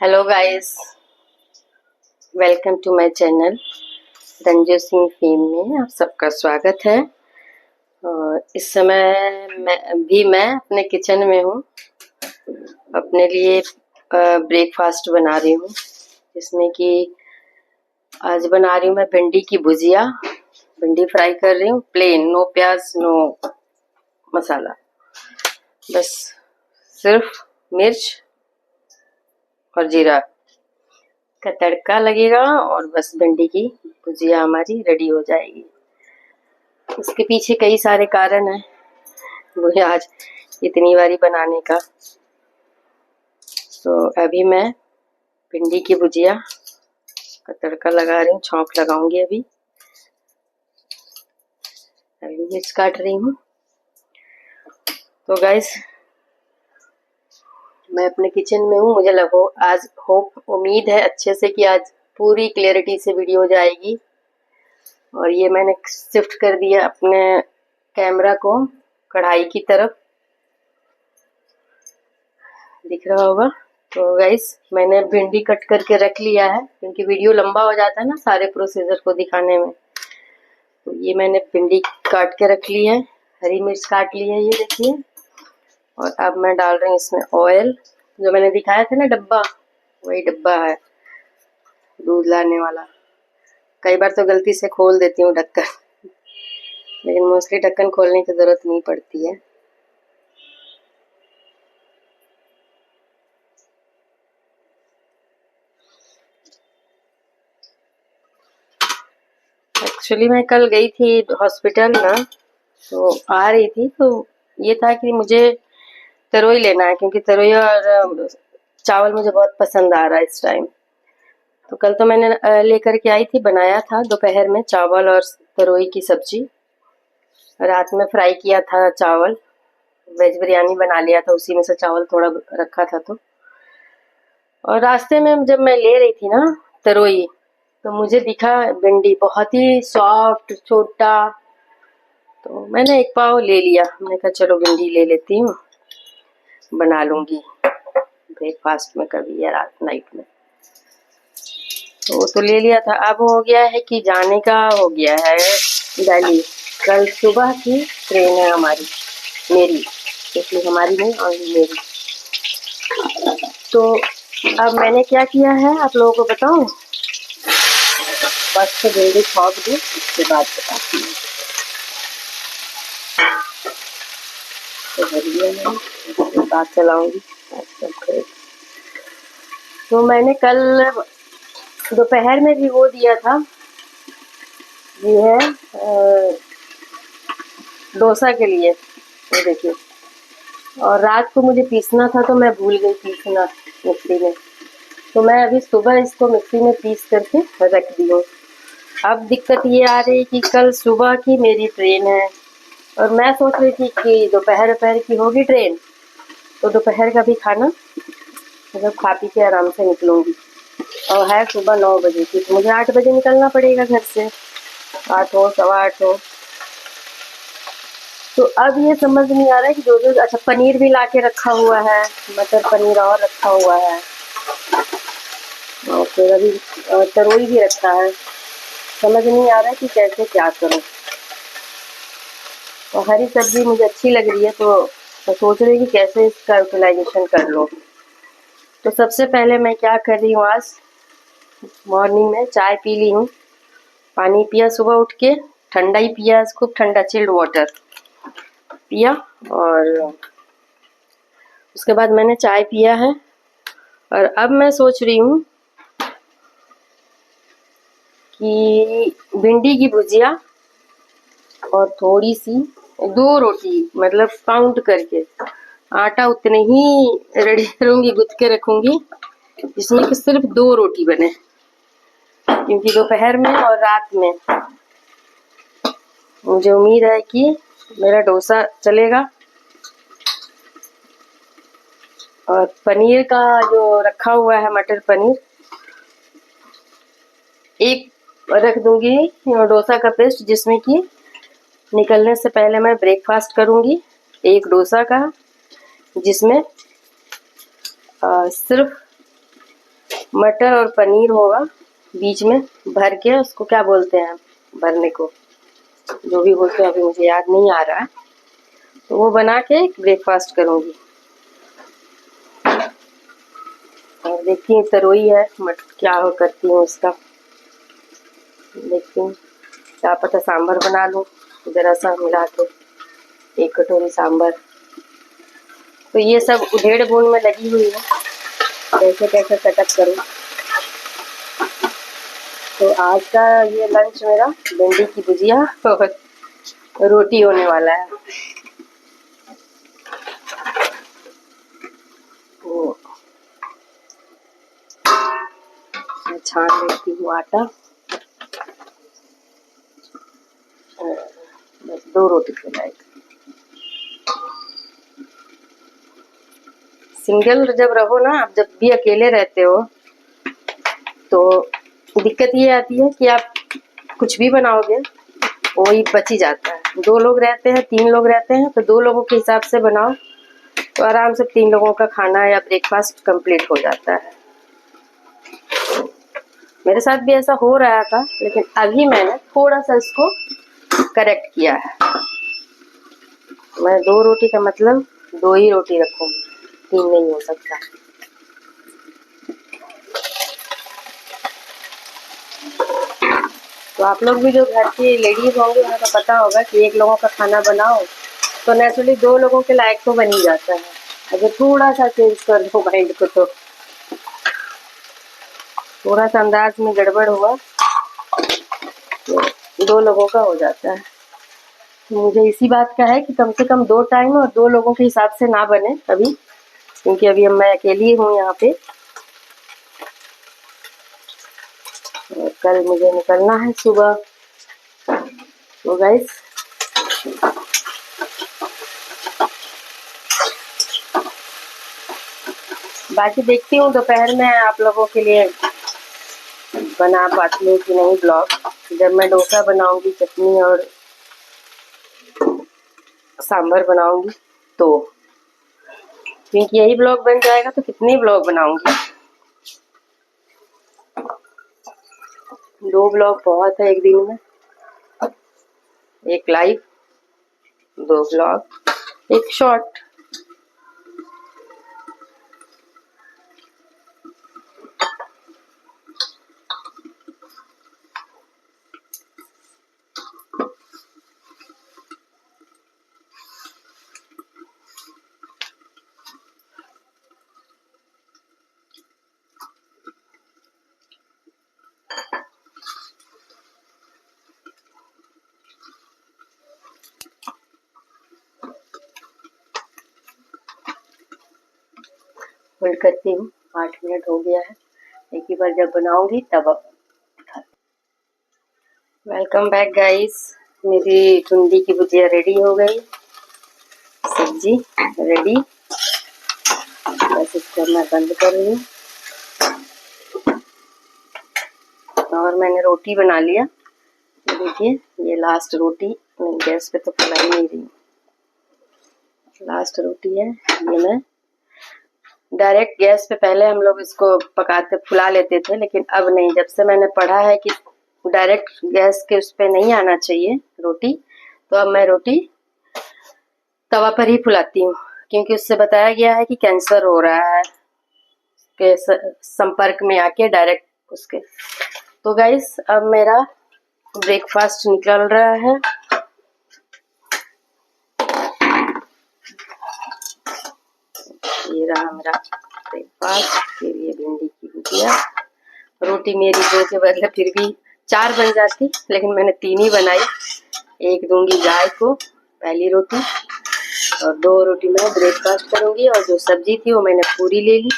Hello guys, welcome to my channel Ranju Singh fame में आप सबका स्वागत है। और इस समय मैं अपने किचन में हूँ। अपने लिए ब्रेकफास्ट बना रही हूँ, जिसमें कि आज बना रही हूँ मैं भिंडी की भुजिया। भिंडी फ्राई कर रही हूँ, प्लेन, नो प्याज नो मसाला, बस सिर्फ मिर्च और जीरा का तड़का लगेगा और बस भिंडी की भुजिया हमारी रेडी हो जाएगी। इसके पीछे कई सारे कारण हैं मुझे आज इतनी बारी बनाने का। तो अभी मैं भिंडी की भुजिया का तड़का लगा रही हूँ, छौंक लगाऊंगी। अभी मिर्च काट रही हूँ। तो गाइस, मैं अपने किचन में हूँ। मुझे लगो आज उम्मीद है अच्छे से कि आज पूरी क्लियरिटी से वीडियो जाएगी। और ये मैंने शिफ्ट कर दिया अपने कैमरा को कढ़ाई की तरफ, दिख रहा होगा। तो गाइस, मैंने भिंडी कट करके रख लिया है, क्योंकि वीडियो लंबा हो जाता है ना सारे प्रोसीजर को दिखाने में। तो ये मैंने भिंडी काट के रख ली है, हरी मिर्च काट ली है, ये देखिए। और अब मैं डाल रही हूँ इसमें ऑयल। जो मैंने दिखाया था ना डब्बा, वही डब्बा है दूध लाने वाला। कई बार तो गलती से खोल देती हूँ ढक्कन, लेकिन मोस्टली ढक्कन खोलने की जरूरत नहीं पड़ती है। एक्चुअली मैं कल गई थी हॉस्पिटल ना, तो आ रही थी तो ये था कि मुझे तरोई लेना है, क्योंकि तरोई और चावल मुझे बहुत पसंद आ रहा है इस टाइम। तो कल तो मैंने लेकर के आई थी, बनाया था दोपहर में चावल और तरोई की सब्जी। रात में फ्राई किया था चावल, वेज बिरयानी बना लिया था, उसी में से चावल थोड़ा रखा था। तो और रास्ते में जब मैं ले रही थी ना तरोई, तो मुझे दिखा भिंडी बहुत ही सॉफ्ट छोटा। तो मैंने एक पाव ले लिया। मैंने कहा चलो भिंडी ले लेती हूँ, बना लूंगी ब्रेकफास्ट में कभी या रात नाइट में। तो वो तो ले लिया था। अब हो गया है कि जाने का हो गया है दिल्ली। कल सुबह की ट्रेन है हमारी, मेरी, इसलिए हमारी नहीं और मेरी। तो अब मैंने क्या किया है आप लोगों को बताऊं? बस तो भिंडी छौंक दूं, उसके बाद बताती हूँ। तो भरिया में उसके बाद चलाऊंगी। तो मैंने कल दोपहर में भी वो दिया था, ये है डोसा के लिए, ये देखिए। और रात को मुझे पीसना था तो मैं भूल गई पीसना मिक्सी में। तो मैं अभी सुबह इसको मिक्सी में पीस करके रख दी हूँ। अब दिक्कत ये आ रही है कि कल सुबह की मेरी ट्रेन है, और मैं सोच रही थी कि दोपहर की होगी ट्रेन, तो दोपहर का भी खाना मतलब खा पी के आराम से निकलूंगी। और है सुबह 9 बजे की, तो मुझे 8 बजे निकलना पड़ेगा घर से, 8 हो 8:15 हो। तो अब ये समझ नहीं आ रहा है कि जो अच्छा पनीर भी ला के रखा हुआ है, मटर पनीर और रखा हुआ है, और फिर अभी तरोई भी रखा है। समझ नहीं आ रहा है कि कैसे क्या करूं। और हरी सब्जी मुझे अच्छी लग रही है, तो मैं सोच रही हूँ कि कैसे इसका यूटिलाइजेशन कर लूँ। तो सबसे पहले मैं क्या कर रही हूँ, आज मॉर्निंग में चाय पी ली हूँ। पानी पिया सुबह उठ के, ठंडा ही पिया, खूब ठंडा चिल्ड वाटर पिया। और उसके बाद मैंने चाय पिया है। और अब मैं सोच रही हूँ कि भिंडी की भुजिया और थोड़ी सी 2 रोटी, मतलब काउंट करके आटा उतने ही रेडी करूंगी, गूंथ के रखूंगी, जिसमें कि सिर्फ 2 रोटी बने, क्योंकि दोपहर में और रात में मुझे उम्मीद है कि मेरा डोसा चलेगा। और पनीर का जो रखा हुआ है, मटर पनीर, एक रख दूंगी डोसा का पेस्ट, जिसमें कि निकलने से पहले मैं ब्रेकफास्ट करूंगी। एक डोसा का, जिसमें सिर्फ मटर और पनीर होगा बीच में भर के, उसको क्या बोलते हैं भरने को, जो भी बोलते हैं अभी मुझे याद नहीं आ रहा है। तो वो बना के ब्रेकफास्ट करूँगी। और देखती हूँ तरोई है, मट क्या हो करती हूँ उसका, देखती हूँ। क्या पता सांभर बना लूँ जरा सा मिला के, 1 कटोरी सांभर। तो ये सब उधेड़ बुन में लगी हुई है, कैसे कैसे सेटअप करूँ। तो आज का ये लंच मेरा भिंडी की भुजिया और रोटी होने वाला है। तो मैं छान लेती हूँ आटा, बस 2 रोटी के लायक। सिंगल जब रहो ना, आप जब भी अकेले रहते हो तो दिक्कत ये आती है कि आप कुछ भी बनाओगे वो ही बच ही जाता है। 2 लोग रहते हैं, 3 लोग रहते हैं, तो 2 लोगों के हिसाब से बनाओ तो आराम से 3 लोगों का खाना या ब्रेकफास्ट कंप्लीट हो जाता है। मेरे साथ भी ऐसा हो रहा था, लेकिन अभी मैंने थोड़ा सा इसको करेक्ट किया है। मैं 2 रोटी का मतलब 2 ही रोटी रखूंगी, 3 नहीं हो सकता। तो आप लोग भी जो घर की लेडीज होंगे उन्हें तो पता होगा कि 1 लोगों का खाना बनाओ तो नेचुरली 2 लोगों के लायक तो बन ही जाता है। अगर थोड़ा सा चेंज कर दो माइंड को तो थोड़ा सा अंदाज में गड़बड़ हुआ तो 2 लोगों का हो जाता है। तो मुझे इसी बात का है कि कम से कम 2 टाइम और 2 लोगों के हिसाब से ना बने अभी, क्योंकि अभी मैं अकेली हूँ यहाँ पे और कल मुझे निकलना है सुबह। तो गाइस बाकी देखती हूँ दोपहर में आप लोगों के लिए बना पाती हूँ कि नहीं ब्लॉग। जब मैं डोसा बनाऊंगी, चटनी और सांभर बनाऊंगी तो, क्योंकि यही ब्लॉग बन जाएगा तो कितने ब्लॉग बनाऊंगी। 2 ब्लॉग बहुत है एक दिन में, 1 लाइव, 2 ब्लॉग, 1 शॉर्ट। होल्ड करती हूँ, 8 मिनट हो गया है। एक ही बार जब बनाऊंगी तब वेलकम बैक गाइस। मेरी भिंडी की भुजिया रेडी हो गई, सब्जी रेडी। बस इसको मैं बंद कर रही हूँ और मैंने रोटी बना लिया। देखिए ये लास्ट रोटी, मैं गैस पे तो फुला ही नहीं रही, लास्ट रोटी है ये। मैं डायरेक्ट गैस पे पहले हम लोग इसको पकाते फुला लेते थे, लेकिन अब नहीं। जब से मैंने पढ़ा है कि डायरेक्ट गैस के उस पे नहीं आना चाहिए रोटी, तो अब मैं रोटी तवा पर ही फुलाती हूँ, क्योंकि उससे बताया गया है कि कैंसर हो रहा है के संपर्क में आके डायरेक्ट उसके। तो गाइस अब मेरा ब्रेकफास्ट निकल रहा है। ये रहा मेरा ब्रेकफास्ट के लिए भिंडी की भुजिया। रोटी मेरी 2 के बदले फिर भी 4 बन जाती, लेकिन मैंने 3 ही बनाई। 1 दूंगी गाय को पहली रोटी और 2 रोटी मैं ब्रेकफास्ट करूंगी। और जो सब्जी थी वो मैंने पूरी ले ली,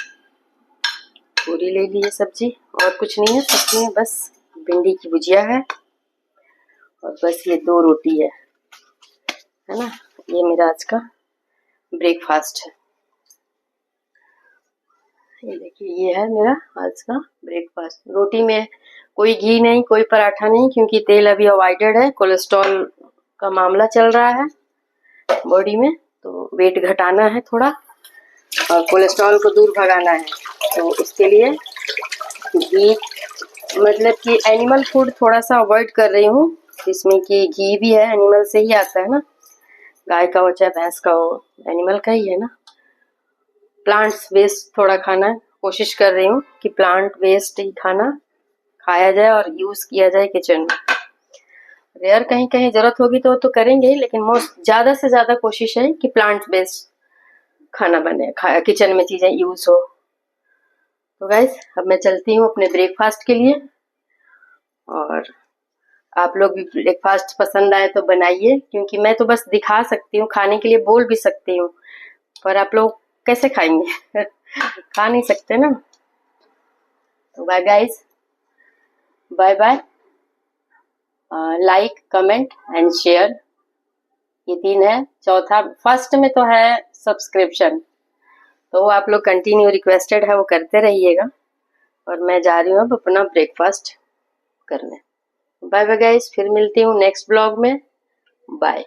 पूरी ले ली है सब्जी, और कुछ नहीं है सब्जी में, बस भिंडी की भुजिया है और बस ये 2 रोटी है ना। ये मेरा आज का ब्रेकफास्ट है। ये देखिए ये है मेरा आज का ब्रेकफास्ट। रोटी में कोई घी नहीं, कोई पराठा नहीं, क्योंकि तेल अभी अवॉइडेड है। कोलेस्ट्रॉल का मामला चल रहा है बॉडी में, तो वेट घटाना है थोड़ा और कोलेस्ट्रॉल को दूर भगाना है। तो उसके लिए घी, मतलब कि एनिमल फूड थोड़ा सा अवॉइड कर रही हूँ, जिसमें कि घी भी है, एनिमल से ही आता है ना, गाय का हो चाहे भैंस का हो, एनिमल का ही है ना। प्लांट्स वेस्ट थोड़ा खाना कोशिश कर रही हूँ कि प्लांट वेस्ट ही खाना खाया जाए और यूज किया जाए किचन में। रेयर कहीं कहीं जरूरत होगी तो करेंगे ही, लेकिन मोस्ट ज्यादा से ज्यादा कोशिश है कि प्लांट बेस्ड खाना बने, खाया किचन में चीजें यूज हो। तो गाइस अब मैं चलती हूँ अपने ब्रेकफास्ट के लिए, और आप लोग भी ब्रेकफास्ट पसंद आए तो बनाइए, क्योंकि मैं तो बस दिखा सकती हूँ, खाने के लिए बोल भी सकती हूँ, पर आप लोग कैसे खाएंगे खा नहीं सकते ना। तो bye guys, bye bye. Like comment and share, ये 3 है। चौथा फर्स्ट में तो है सब्सक्रिप्शन, तो वो आप लोग कंटिन्यू रिक्वेस्टेड है, वो करते रहिएगा। और मैं जा रही हूँ अब अपना ब्रेकफास्ट करने। बाय बाय गाइस, फिर मिलती हूँ नेक्स्ट ब्लॉग में। बाय।